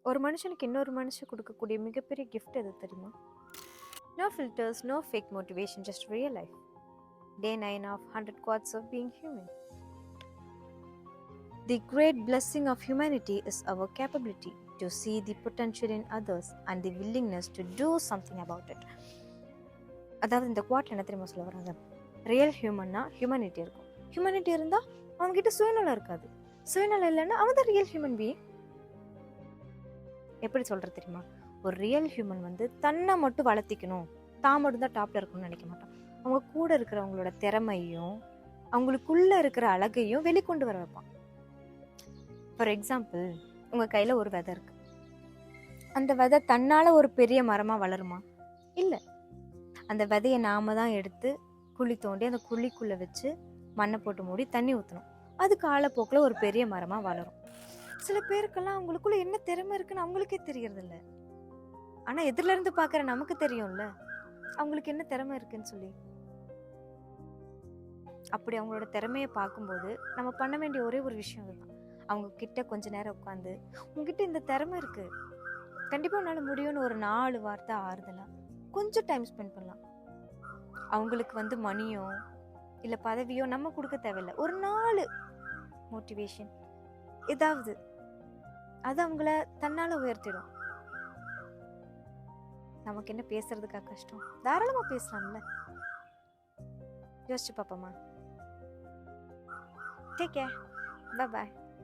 ஒரு மனுஷனுக்கு இன்னொரு மனுஷன் கொடுக்கக்கூடிய மிகப்பெரிய கிஃப்ட் எது தெரியுமா? No filters, no fake motivation, just real life. Day 9 of 100 quads of being human. The great blessing of humanity is our capability to see the potential in others and the willingness to do something about it. அதாவது இந்த குவாட்ல என்ன தெரியுமா சொல்ல வராங்க? Real ஹியூமன்னா humanity இருக்கும். Humanity இருந்தா அவன்கிட்ட சுயநலம் இருக்காது. சுயநலம் இல்லைன்னா அவன் தான் ரியல் ஹியூமன் பீயிங். எப்படி சொல்றது தெரியுமா? ஒரு ரியல் ஹியூமன் வந்து தன்னை மட்டும் வளர்த்திக்கணும், தான் மட்டும் தான் டாப்ல இருக்கணும்னு நினைக்க மாட்டான். அவங்க கூட இருக்கிறவங்களோட திறமையும் அவங்களுக்குள்ள இருக்கிற அழகையும் வெளிக்கொண்டு வர வைப்பான். ஃபார் எக்ஸாம்பிள், உங்க கையில ஒரு விதை இருக்கு. அந்த விதை தன்னால ஒரு பெரிய மரமா வளருமா? இல்லை. அந்த விதையை நாம தான் எடுத்து குழி தோண்டி அந்த குழிக்குள்ள வச்சு மண்ணை போட்டு மூடி தண்ணி ஊற்றணும். அது காலப்போக்கில் ஒரு பெரிய மரமா வளரும். சில பேருக்கெல்லாம் அவங்களுக்குள்ள என்ன திறமை இருக்குன்னு அவங்களுக்கே தெரியறது இல்லை. ஆனா எதிரில இருந்து பாக்குற நமக்கு தெரியும்ல அவங்களுக்கு என்ன திறமை இருக்குன்னு சொல்லி. அப்படி அவங்களோட திறமையை பார்க்கும்போது நம்ம பண்ண வேண்டிய ஒரே ஒரு விஷயம் அதுதான். அவங்க கிட்ட கொஞ்ச நேரம் உட்காந்து, உங்ககிட்ட இந்த திறமை இருக்கு, கண்டிப்பா உன்னால முடியும்னு ஒரு 4 வார்த்தை ஆறுதலா கொஞ்சம் டைம் ஸ்பெண்ட் பண்ணலாம். அவங்களுக்கு வந்து மணியோ இல்ல பதவியோ நம்ம கொடுக்க தேவையில்லை. ஒரு 4 மோட்டிவேஷன் ஏதாவது அது அவங்கள தன்னால உயர்த்திடும். நமக்கு என்ன பேசுறதுக்கா கஷ்டம்? தாராளமா பேசலாம்ல. யோசிச்சு பாப்போமா? Take care. Bye bye.